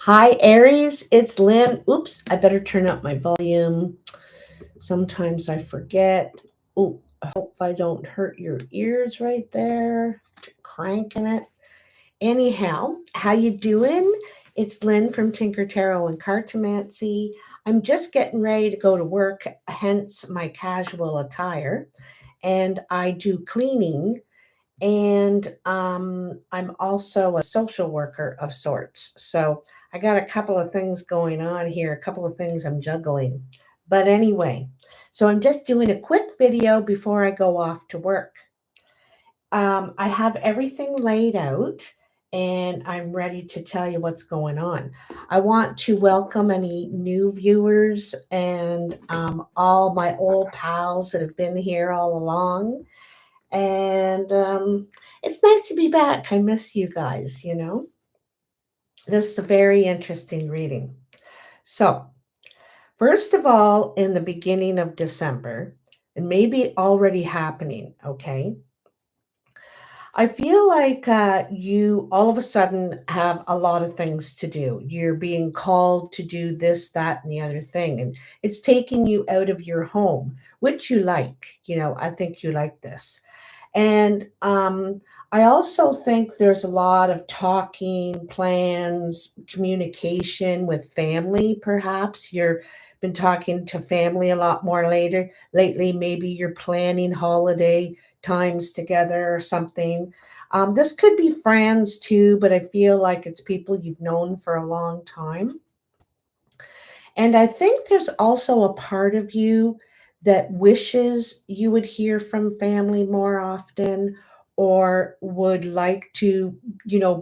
Hi, Aries. It's Lynn. Oops, I better turn up my volume. Sometimes I forget. Oh, I hope I don't hurt your ears right there. Cranking it. Anyhow, how you doing? It's Lynn from Tinker Tarot and Cartomancy. I'm just getting ready to go to work, hence my casual attire. And I do cleaning and I'm also a social worker of sorts. So I got a couple of things going on here, a couple of things I'm juggling. But anyway, so I'm just doing a quick video before I go off to work. I have everything laid out and I'm ready to tell you what's going on. I want to welcome any new viewers and all my old pals that have been here all along. And it's nice to be back. I miss you guys. This is a very interesting reading. So, first of all, in the beginning of December, and maybe already happening, okay? I feel like you all of a sudden have a lot of things to do. You're being called to do this, that, and the other thing. And it's taking you out of your home, which you like. I think you like this. And I also think there's a lot of talking, plans, communication with family, perhaps. You've been talking to family a lot more later lately. Maybe you're planning holiday times together or something. This could be friends too, but I feel like it's people you've known for a long time. And I think there's also a part of you that wishes you would hear from family more often or would like to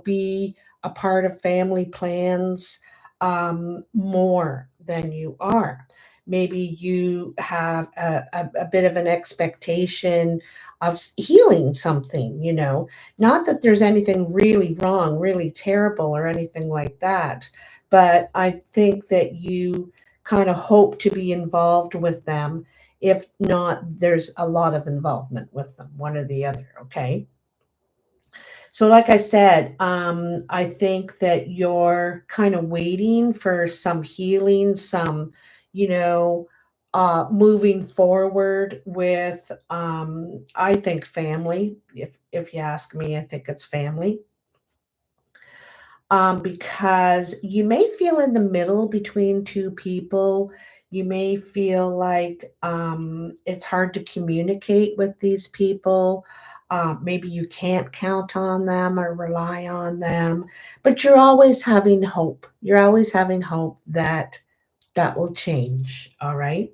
be a part of family plans more than you are. Maybe you have a bit of an expectation of healing something. Not that there's anything really wrong, really terrible, or anything like that, but I think that you kind of hope to be involved with them. If not, there's a lot of involvement with them, one or the other. Okay. So, like I said, I think that you're kind of waiting for some healing, you know, moving forward with, I think family. If you ask me, I think it's family, because you may feel in the middle between two people. You may feel like it's hard to communicate with these people. Maybe you can't count on them or rely on them, but you're always having hope. You're always having hope that that will change. All right.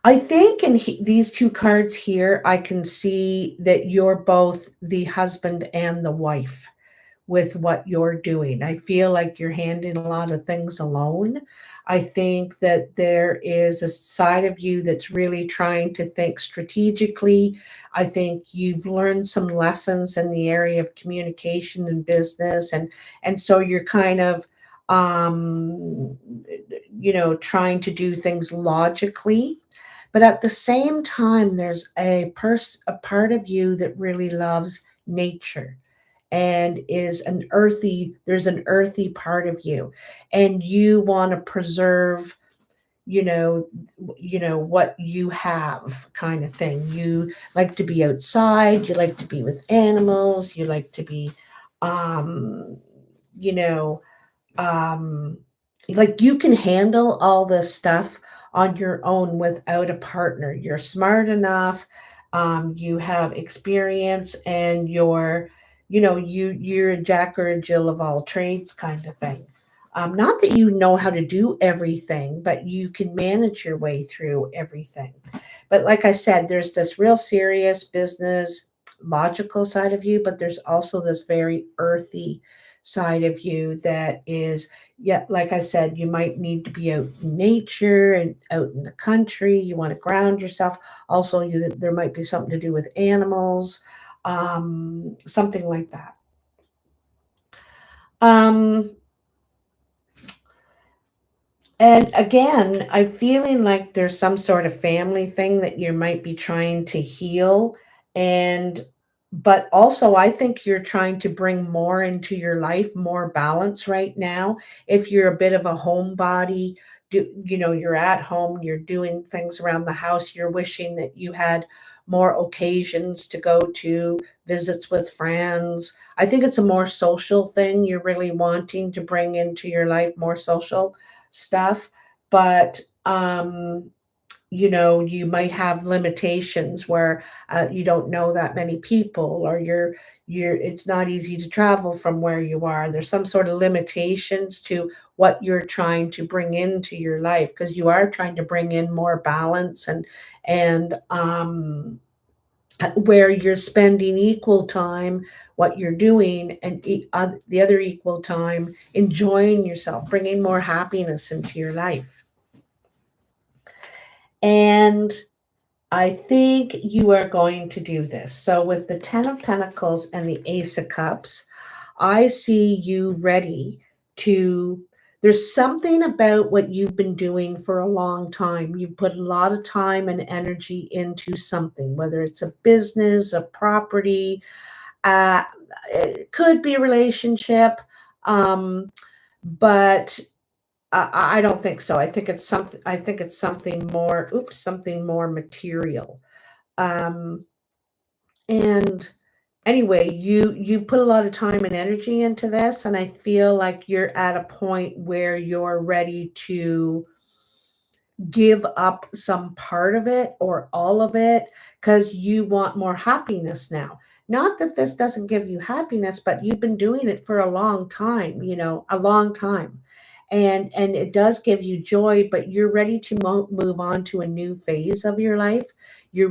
I think in these two cards here, I can see that you're both the husband and the wife with what you're doing. I feel like you're handling a lot of things alone. I think that there is a side of you that's really trying to think strategically. I think you've learned some lessons in the area of communication and business, and so you're kind of um trying to do things logically, but at the same time there's a part of you that really loves nature and is there's an earthy part of you, and you want to preserve you know what you have, kind of thing. You like to be outside, you like to be with animals, you like to be um you know um like you can handle all this stuff on your own without a partner. You're smart enough, you have experience, and you're a jack or a jill of all trades, kind of thing. Not that you know how to do everything, but you can manage your way through everything. But like I said, there's this real serious business logical side of you, but there's also this very earthy side of you that is, yeah, like I said, you might need to be out in nature and out in the country. You want to ground yourself. Also, there might be something to do with animals, something like that. Um, and again, I'm feeling like there's some sort of family thing that you might be trying to heal. And but also I think you're trying to bring more into your life, more balance right now. If you're a bit of a homebody, you're at home, you're doing things around the house, you're wishing that you had more occasions to go to, visits with friends. I think it's a more social thing. You're really wanting to bring into your life more social stuff, but you might have limitations where you don't know that many people, or it's not easy to travel from where you are. There's some sort of limitations to what you're trying to bring into your life, because you are trying to bring in more balance, and where you're spending equal time what you're doing, and the other equal time enjoying yourself, bringing more happiness into your life. And I think you are going to do this. So, with the Ten of Pentacles and the Ace of Cups, I see you ready to. There's something about what you've been doing for a long time. You've put a lot of time and energy into something, whether it's a business, a property, uh, it could be a relationship, but I don't think so. I think it's something. I think it's something more. Oops, something more material. Um, and anyway, you've put a lot of time and energy into this, and I feel like you're at a point where you're ready to give up some part of it or all of it, because you want more happiness now. Not that this doesn't give you happiness, but you've been doing it for a long time, a long time. And it does give you joy, but you're ready to move on to a new phase of your life. You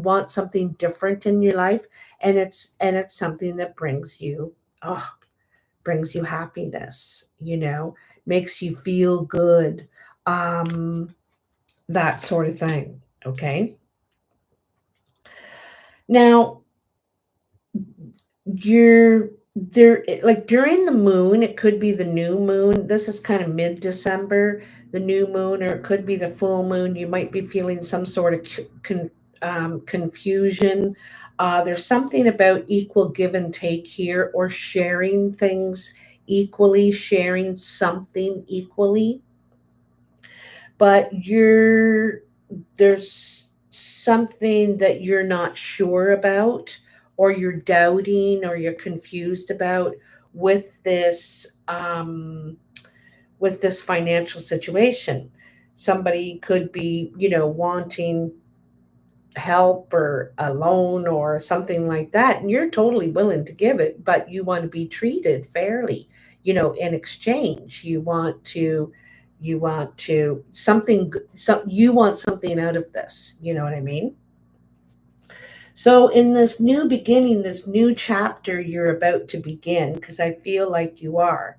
want something different in your life, and it's something that brings you happiness, makes you feel good, um, that sort of thing. Okay. Now, you're there, like during the moon, it could be the new moon. This is kind of mid December, the new moon, or it could be the full moon. You might be feeling some sort of confusion. There's something about equal give and take here, or sharing things equally, sharing something equally, but there's something that you're not sure about, or you're doubting, or you're confused about with this financial situation. Somebody could be, wanting help or a loan or something like that, and you're totally willing to give it, but you want to be treated fairly, in exchange. You want to you want something out of this, you know what I mean? So, in this new beginning, this new chapter you're about to begin, because I feel like you're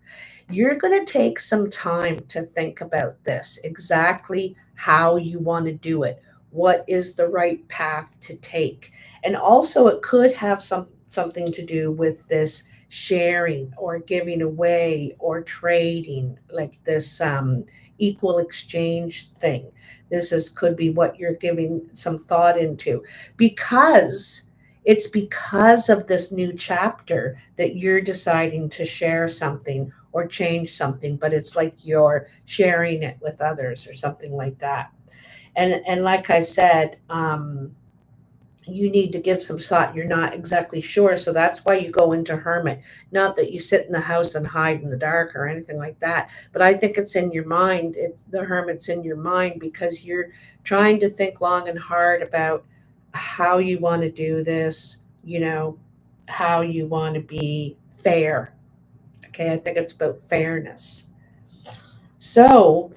going to take some time to think about this, exactly how you want to do it. What is the right path to take? And also, it could have something to do with this sharing or giving away or trading, like this equal exchange thing. Could be what you're giving some thought into, because it's because of this new chapter that you're deciding to share something or change something, but it's like you're sharing it with others or something like that. And like I said, you need to give some thought. You're not exactly sure, so that's why you go into hermit. Not that you sit in the house and hide in the dark or anything like that, but I think it's in your mind. It's the hermit's in your mind because you're trying to think long and hard about how you want to do this, how you want to be fair. Okay, I think it's about fairness. So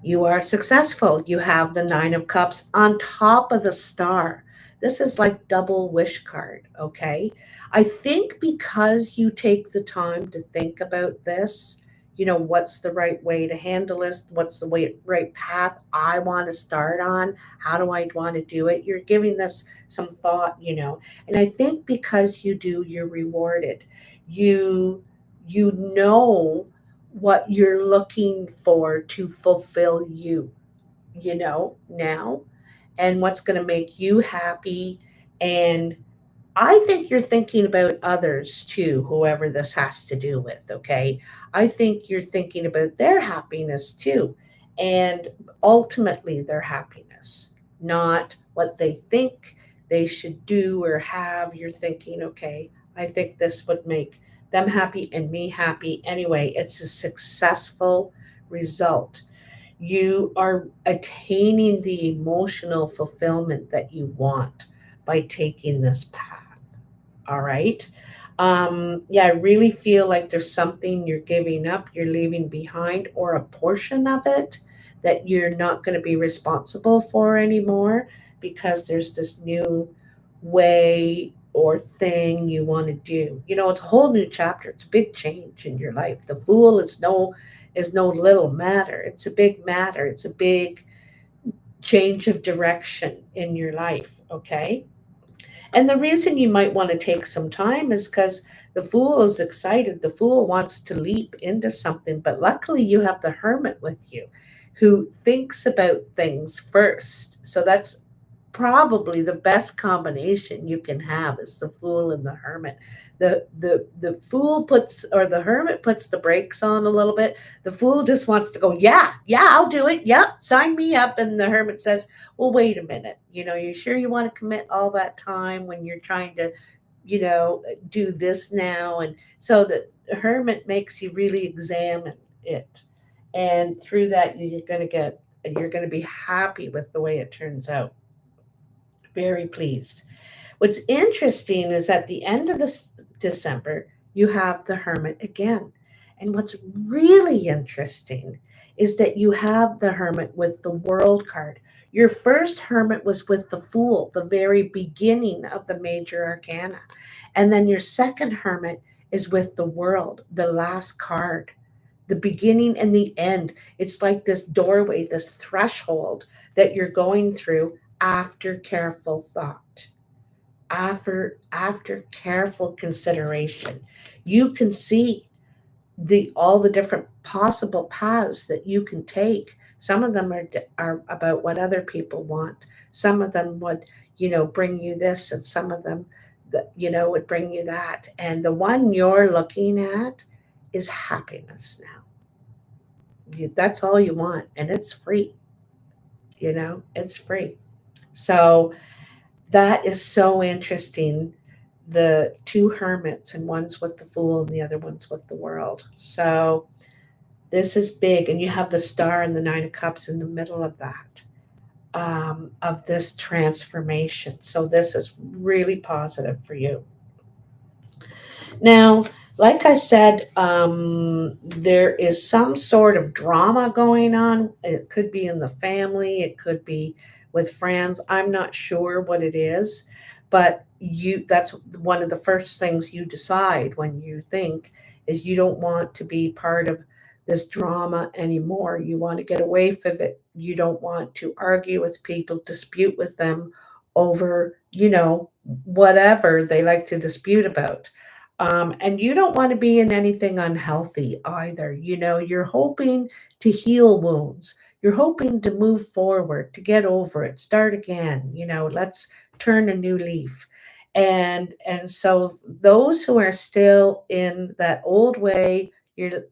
you are successful. You have the Nine of Cups on top of the star. This is like double wish card, okay? I think because you take the time to think about this, what's the right way to handle this? What's the right path I want to start on? How do I want to do it? You're giving this some thought, And I think because you do, you're rewarded. You know what you're looking for to fulfill you, now, and what's going to make you happy And I think you're thinking about others too, whoever this has to do with, okay? I think you're thinking about their happiness too, and ultimately their happiness, not what they think they should do or have. You're thinking, okay, I think this would make them happy and me happy. Anyway, it's a successful result. You are attaining the emotional fulfillment that you want by taking this path. All right. Yeah, I really feel like there's something you're giving up, you're leaving behind, or a portion of it that you're not going to be responsible for anymore because there's this new way or thing you want to do. It's a whole new chapter. It's a big change in your life. The Fool is no little matter. It's a big matter. It's a big change of direction in your life. Okay. And the reason you might want to take some time is because the Fool is excited. The Fool wants to leap into something, but luckily you have the Hermit with you who thinks about things first. So that's probably the best combination you can have is the Fool and the Hermit. The Fool puts, or the Hermit puts the brakes on a little bit. The Fool just wants to go, yeah, yeah, I'll do it. Yep, sign me up. And the Hermit says, well, wait a minute. You sure you want to commit all that time when you're trying to, do this now? And so the Hermit makes you really examine it. And through that, you're going to be happy with the way it turns out. Very pleased. What's interesting is at the end of this December, you have the Hermit again. And what's really interesting is that you have the Hermit with the World card. Your first Hermit was with the Fool, the very beginning of the major arcana. And then your second Hermit is with the World, the last card, the beginning and the end. It's like this doorway, this threshold that you're going through after careful thought, after careful consideration. You can see all the different possible paths that you can take. Some of them are about what other people want. Some of them would bring you this, and some of them would bring you that. And the one you're looking at is happiness now. That's all you want, and it's free. It's free. So that is so interesting. The two hermits, and one's with the Fool and the other one's with the World. So this is big. And you have the Star and the Nine of Cups in the middle of that, of this transformation. So this is really positive for you. Now, like I said, there is some sort of drama going on. It could be in the family, it could be with friends. I'm not sure what it is, but that's one of the first things you decide when you think is you don't want to be part of this drama anymore. You want to get away from it. You don't want to argue with people, dispute with them over, whatever they like to dispute about. And you don't want to be in anything unhealthy either. You're hoping to heal wounds. You're hoping to move forward, to get over it, start again. Let's turn a new leaf. And so those who are still in that old way, you're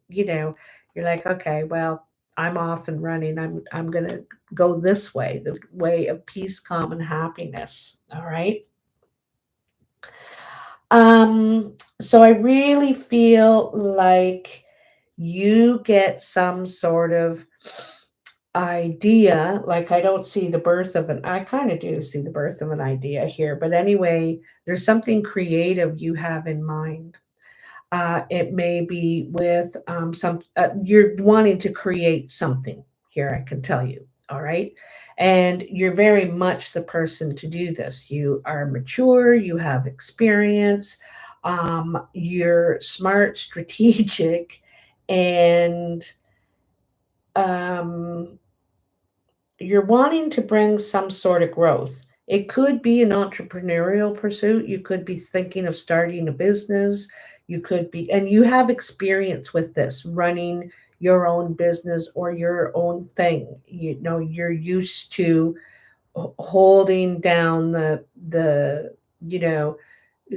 like, okay, well, I'm off and running. I'm gonna go this way, the way of peace, calm, and happiness. All right. So I really feel like you get some sort of idea. Like, I don't see the birth of I kind of do see the birth of an idea here, but anyway, there's something creative you have in mind. It may be with you're wanting to create something here, I can tell you. All right. And you're very much the person to do this. You are mature, you have experience, you're smart, strategic, and um, you're wanting to bring some sort of growth. It could be an entrepreneurial pursuit. You could be thinking of starting a business. You could be, and you have experience with this, running your own business or your own thing. You're used to holding down the you know,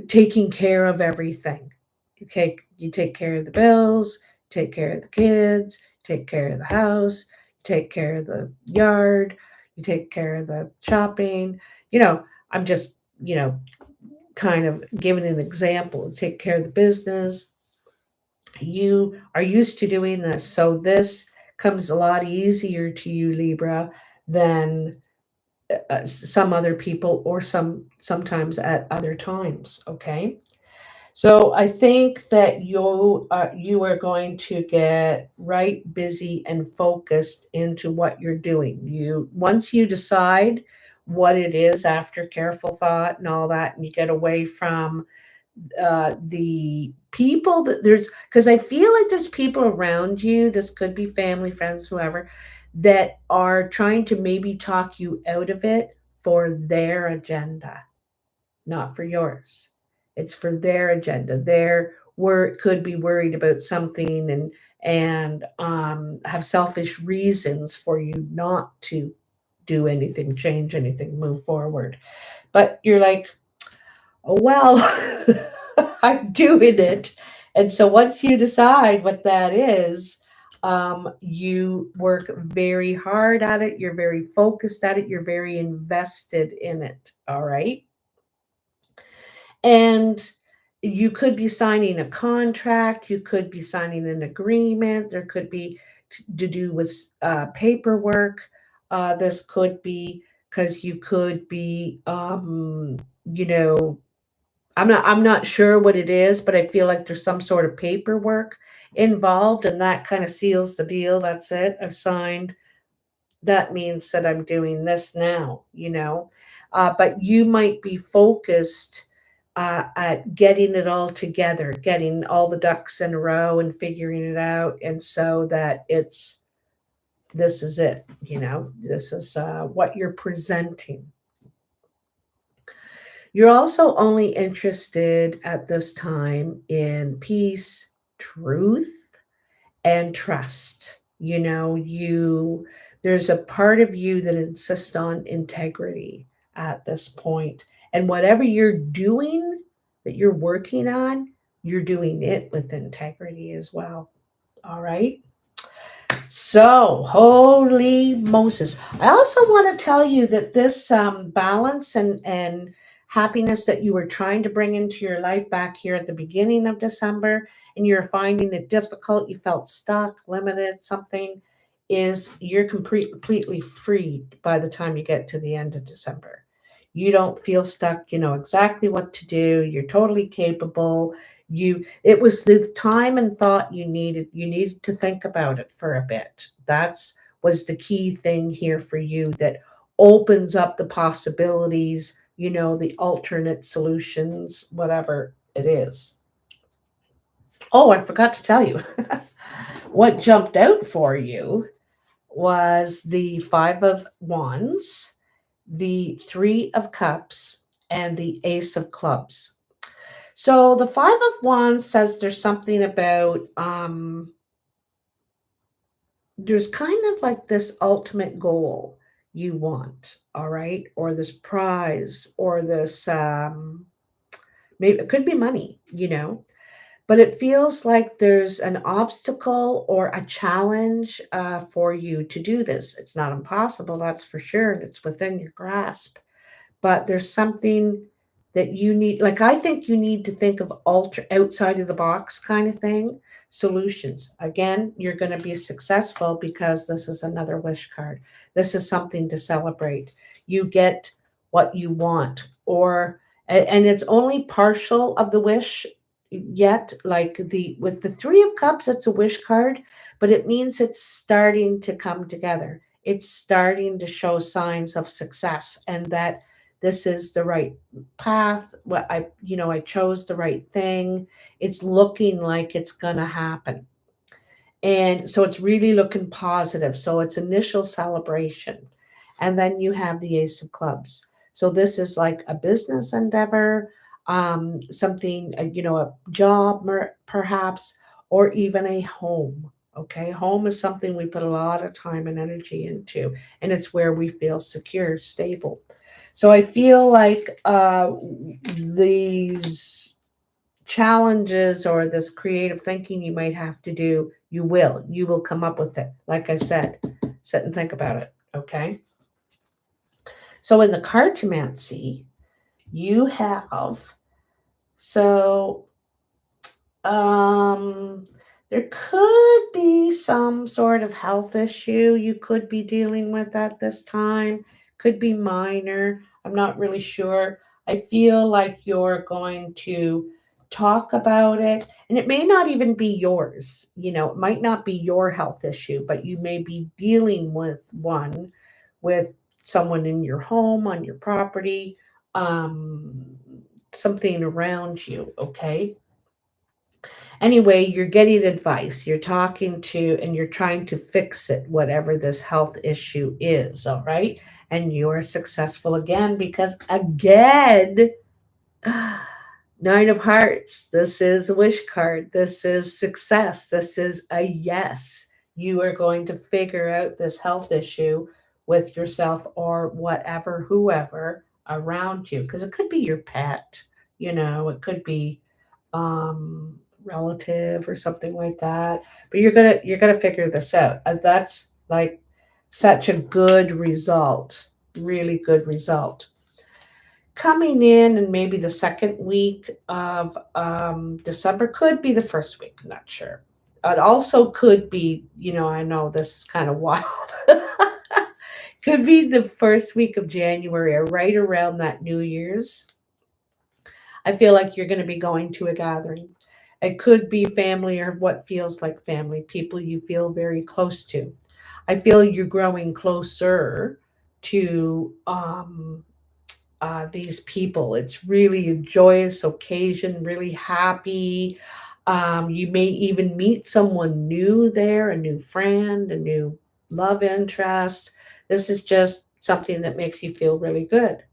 taking care of everything. You take care of the bills, take care of the kids, take care of the house, take care of the yard, you take care of the shopping. You know, I'm just, kind of giving an example. Take care of the business. You are used to doing this, so this comes a lot easier to you, Libra, than some other people, or sometimes at other times. Okay. So I think that you are going to get right busy and focused into what you're doing. You Once you decide what it is after careful thought and all that, and you get away from the people that there's, because I feel like there's people around you. This could be family, friends, whoever, that are trying to maybe talk you out of it for their agenda, not for yours. It's for their agenda. Their work could be worried about something, and have selfish reasons for you not to do anything, change anything, move forward. But you're like, oh well, I'm doing it. And so once you decide what that is, you work very hard at it. You're very focused at it. You're very invested in it. All right. And you could be signing a contract, you could be signing an agreement, there could be to do with paperwork. This could be because you could be, you know, I'm not sure what it is, but I feel like there's some sort of paperwork involved, and that kind of seals the deal. That's it. I've signed. That means that I'm doing this now. But you might be focused at getting it all together, getting all the ducks in a row and figuring it out. And so that this is it. This is what you're presenting. You're also only interested at this time in peace, truth, and trust. There's a part of you that insists on integrity at this point. And whatever you're doing that you're working on, you're doing it with integrity as well. All right. So, holy Moses. I also want to tell you that this balance and happiness that you were trying to bring into your life back here at the beginning of December, and you're finding it difficult, you felt stuck, limited, something, is you're completely freed by the time you get to the end of December. You don't feel stuck. You know exactly what to do. You're totally capable. It was the time and thought you needed to think about it for a bit. That's was the key thing here for you, that opens up the possibilities, the alternate solutions, whatever it is. Oh, I forgot to tell you. What jumped out for you was the 5 of Wands, the 3 of Cups, and the Ace of Clubs. So the 5 of Wands says there's something about, there's kind of like this ultimate goal you want, all right, or this prize, or this, maybe it could be money. But it feels like there's an obstacle or a challenge for you to do this. It's not impossible, that's for sure, and it's within your grasp. But there's something that you need, like, I think you need to think of outside of the box kind of thing, solutions. Again, you're going to be successful because this is another wish card. This is something to celebrate. You get what you want, and it's only partial of the wish yet. Like, the with the 3 of Cups, it's a wish card, but it means it's starting to come together. It's starting to show signs of success, and that this is the right path. What I chose the right thing. It's looking like it's gonna happen. And so it's really looking positive. So it's initial celebration. And then you have the Ace of Clubs. So this is like a business endeavor, something, a job perhaps, or even a home. Okay. Home is something we put a lot of time and energy into, and it's where we feel secure, stable. So I feel like these challenges or this creative thinking you might have to do, you will come up with it. Like I said, sit and think about it. Okay. So in the cartomancy, you have, so um there could be some sort of health issue you could be dealing with at this time. Could be minor. I'm not really sure. I feel like you're going to talk about it, and it may not even be yours. It might not be your health issue, but you may be dealing with one with someone in your home, on your property, um, something around you, okay? Anyway, you're getting advice, you're talking to, and you're trying to fix it, whatever this health issue is, all right? And you're successful again because, again, Nine of Hearts, this is a wish card. This is success. This is a yes. You are going to figure out this health issue with yourself or whatever, whoever around you. Because it could be your pet, it could be relative or something like that. But you're gonna figure this out. That's like such a good result, really good result. Coming in, and maybe the second week of December, could be the first week, not sure. It also could be, I know this is kind of wild. Could be the first week of January or right around that New Year's. I feel like you're going to be going to a gathering. It could be family or what feels like family, people you feel very close to. I feel you're growing closer to these people. It's really a joyous occasion, really happy. You may even meet someone new there, a new friend, a new love interest. This is just something that makes you feel really good.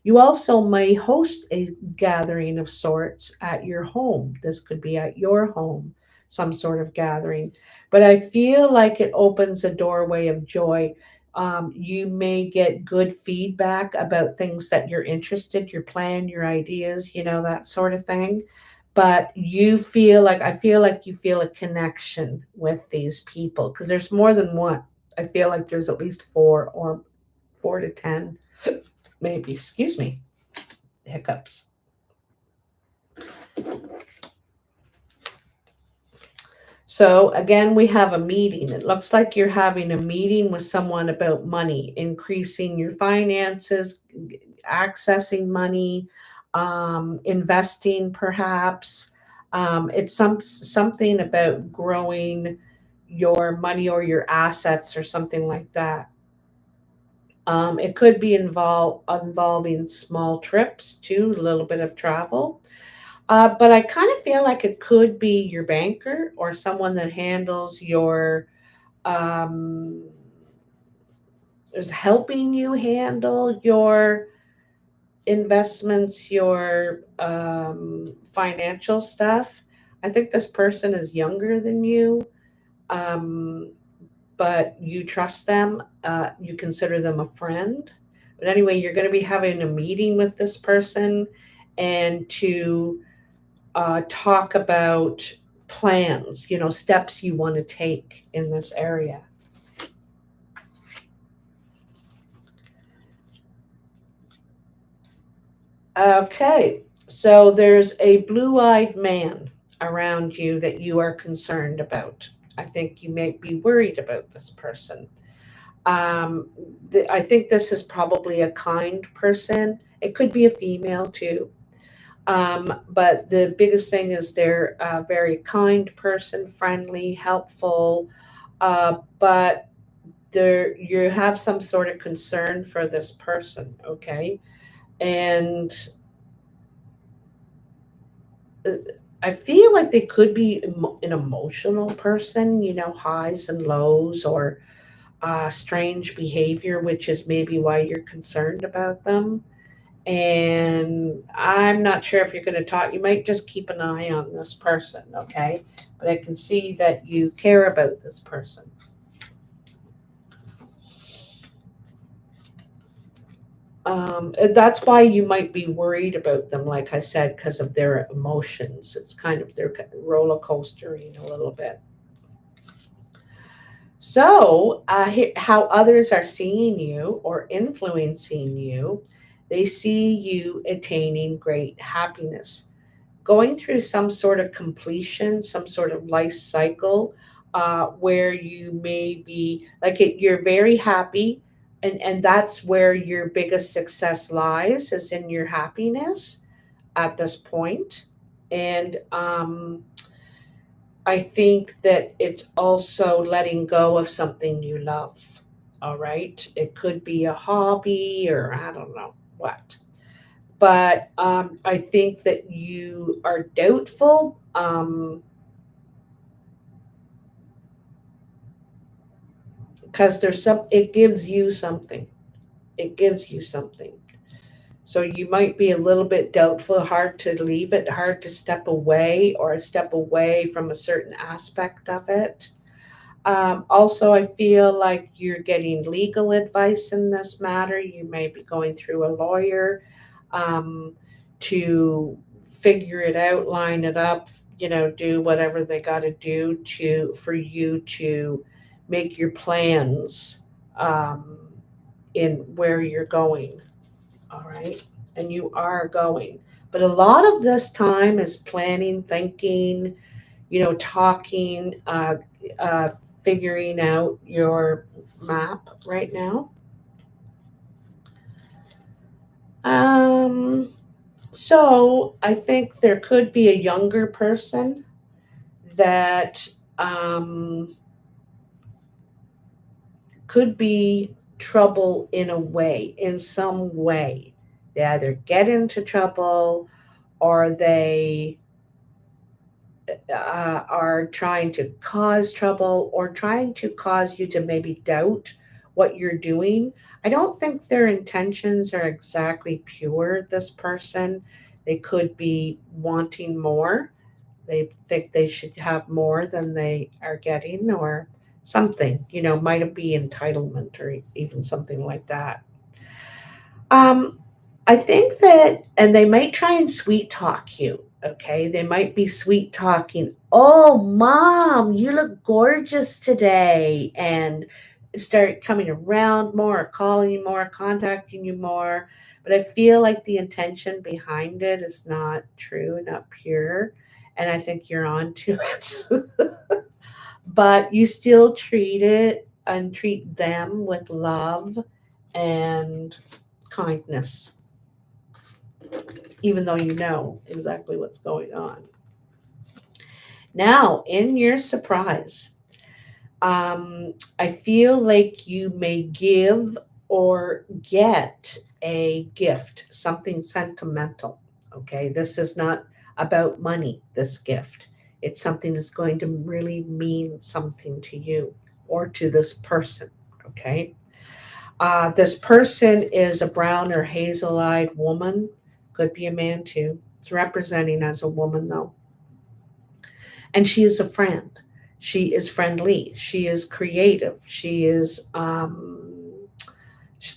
You also may host a gathering of sorts at your home. This could be at your home, some sort of gathering. But I feel like it opens a doorway of joy. You may get good feedback about things that you're interested, your plan, your ideas, that sort of thing. But I feel like you feel a connection with these people because there's more than one. I feel like there's at least four or 4 to 10 maybe, excuse me, hiccups. So again, we have a meeting. It looks like you're having a meeting with someone about money, increasing your finances, accessing money, investing perhaps. It's something about growing your money or your assets or something like that. It could be involving small trips too, a little bit of travel. But I kind of feel like it could be your banker or someone that handles your, um, is helping you handle your investments, your financial stuff. I think this person is younger than you, um, but you trust them. You consider them a friend. But anyway, you're going to be having a meeting with this person and to talk about plans, steps you want to take in this area. Okay, so there's a blue eyed man around you that you are concerned about. I think you may be worried about this person. Um, I think this is probably a kind person. It could be a female too. But the biggest thing is they're a very kind person, friendly, helpful, but you have some sort of concern for this person, okay? And uh, I feel like they could be an emotional person, highs and lows or strange behavior, which is maybe why you're concerned about them. And I'm not sure if you're going to talk. You might just keep an eye on this person, okay? But I can see that you care about this person. And that's why you might be worried about them, like I said, because of their emotions. It's kind of their roller coastering a little bit. So, how others are seeing you or influencing you, they see you attaining great happiness, going through some sort of completion, some sort of life cycle, where you may be like you're very happy, and that's where your biggest success lies, is in your happiness at this point. And I think that it's also letting go of something you love. All right. It could be a hobby or I don't know what. But I think that you are doubtful, because it gives you something. It gives you something. So you might be a little bit doubtful, hard to leave it, hard to step away or step away from a certain aspect of it. Also, I feel like you're getting legal advice in this matter. You may be going through a lawyer, um, to figure it out, line it up, do whatever they got to do for you to make your plans, um, in where you're going. All right. And you are going. But a lot of this time is planning, thinking, talking, uh, figuring out your map right now. Um, so I think there could be a younger person that, um, could be trouble in a way, in some way. They either get into trouble or they are trying to cause trouble or trying to cause you to maybe doubt what you're doing. I don't think their intentions are exactly pure, this person. They could be wanting more. They think they should have more than they are getting, or something, might it be entitlement or even something like that. Um, I think that, and they might try and sweet talk you. Okay, they might be sweet talking. Oh, mom, you look gorgeous today, and start coming around more, calling you more, contacting you more. But I feel like the intention behind it is not true, not pure, and I think you're on to it. But you still treat it and treat them with love and kindness, even though you know exactly what's going on. Now, in your surprise, I feel like you may give or get a gift, something sentimental. Okay, this is not about money, this gift. It's something that's going to really mean something to you or to this person. Okay, this person is a brown or hazel eyed woman, could be a man too. It's representing as a woman though. And she is a friend. She is friendly. She is creative. She's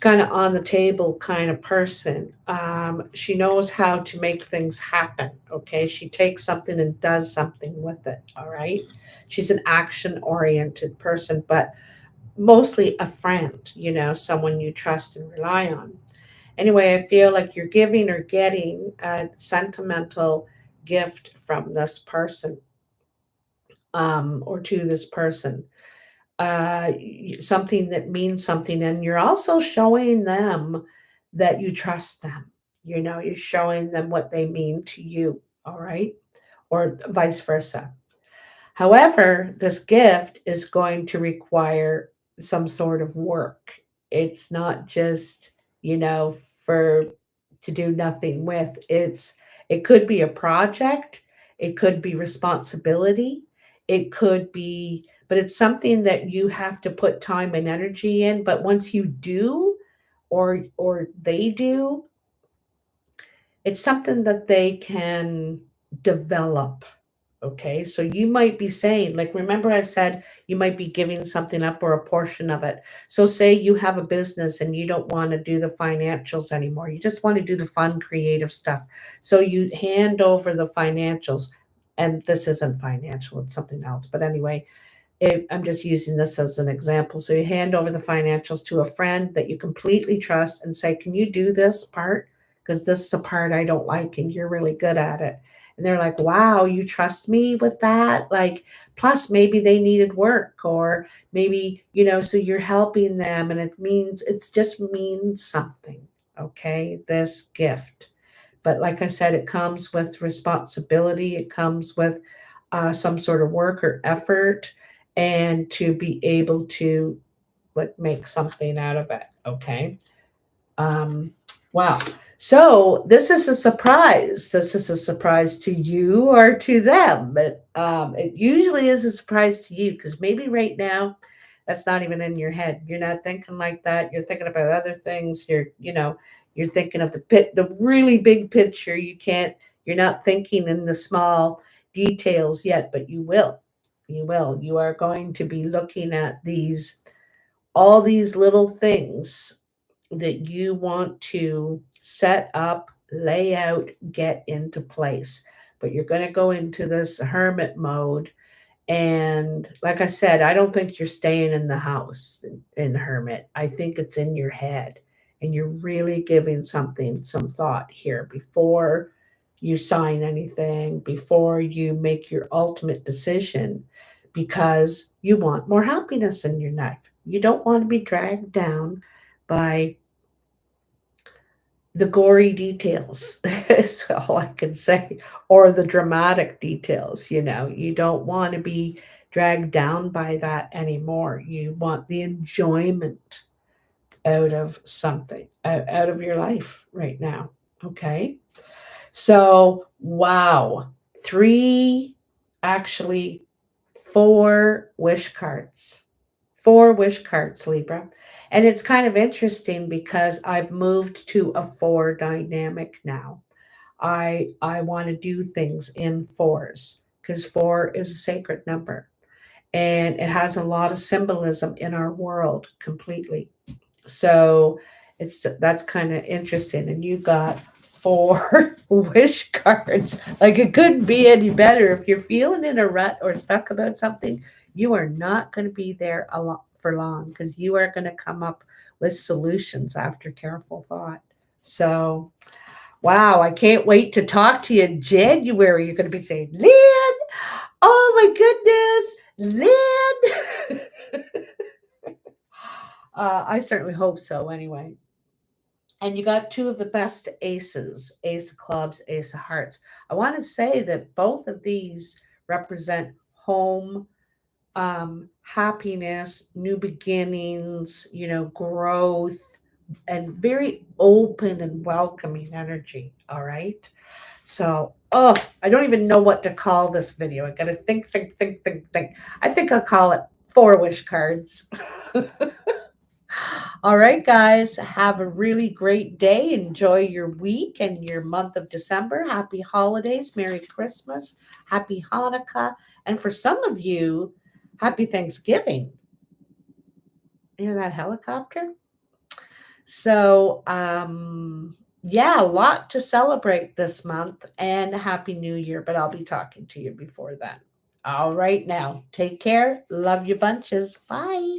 kind of on the table kind of person. She knows how to make things happen. Okay. She takes something and does something with it. All right. She's an action oriented person, but mostly a friend, someone you trust and rely on. Anyway, I feel like you're giving or getting a sentimental gift from this person, or to this person, something that means something. And you're also showing them that you trust them. You're showing them what they mean to you. All right. Or vice versa. However, this gift is going to require some sort of work. It's not just, you know, for to do nothing with. It could be a project, it could be responsibility, it could be, but it's something that you have to put time and energy in. But once you do, or they do, it's something that they can develop. Okay, so you might be saying, like, remember I said you might be giving something up or a portion of it. So, say you have a business and you don't want to do the financials anymore. You just want to do the fun, creative stuff. So, you hand over the financials, and this isn't financial, it's something else. But anyway, I'm just using this as an example. So you hand over the financials to a friend that you completely trust and say, "Can you do this part? Because this is a part I don't like and you're really good at it." And they're like, "Wow, you trust me with that?" Like, plus maybe they needed work, or maybe, so you're helping them, and it's just means something. Okay, this gift. But like I said, it comes with responsibility, it comes with some sort of work or effort, and to be able to like make something out of it. Okay. Um, wow. So this is a surprise. This is a surprise to you or to them. But it usually is a surprise to you because maybe right now that's not even in your head. You're not thinking like that. You're thinking about other things. You're thinking of the really big picture. You're not thinking in the small details yet, but you will. You will. You are going to be looking at all these little things that you want to set up, lay out, get into place. But you're going to go into this hermit mode. And like I said, I don't think you're staying in the house in hermit. I think it's in your head. And you're really giving something some thought here before you sign anything, before you make your ultimate decision, because you want more happiness in your life. You don't want to be dragged down by the gory details is all I can say, or the dramatic details. You don't want to be dragged down by that anymore. You want the enjoyment out of something, out of your life right now. Okay. So, wow, three, actually, four wish cards. Four wish cards, Libra. And it's kind of interesting because I've moved to a four dynamic now. I want to do things in fours because four is a sacred number and it has a lot of symbolism in our world completely. So that's kind of interesting. And you got four wish cards. Like, it couldn't be any better. If you're feeling in a rut or stuck about something, you are not going to be there a lot for long because you are going to come up with solutions after careful thought. So, wow, I can't wait to talk to you in January. You're going to be saying, "Lynn, oh my goodness, Lynn." I certainly hope so, anyway. And you got two of the best aces, ace of clubs, ace of hearts. I want to say that both of these represent home, happiness, new beginnings, growth, and very open and welcoming energy. All right. So, I don't even know what to call this video. I got to think, think, think, think, think. I think I'll call it Four Wish Cards. All right, guys, have a really great day. Enjoy your week and your month of December. Happy holidays, Merry Christmas, Happy Hanukkah, and for some of you, Happy Thanksgiving. You hear that helicopter? So, yeah, a lot to celebrate this month, and Happy New Year, but I'll be talking to you before then. All right, now, take care. Love you bunches. Bye.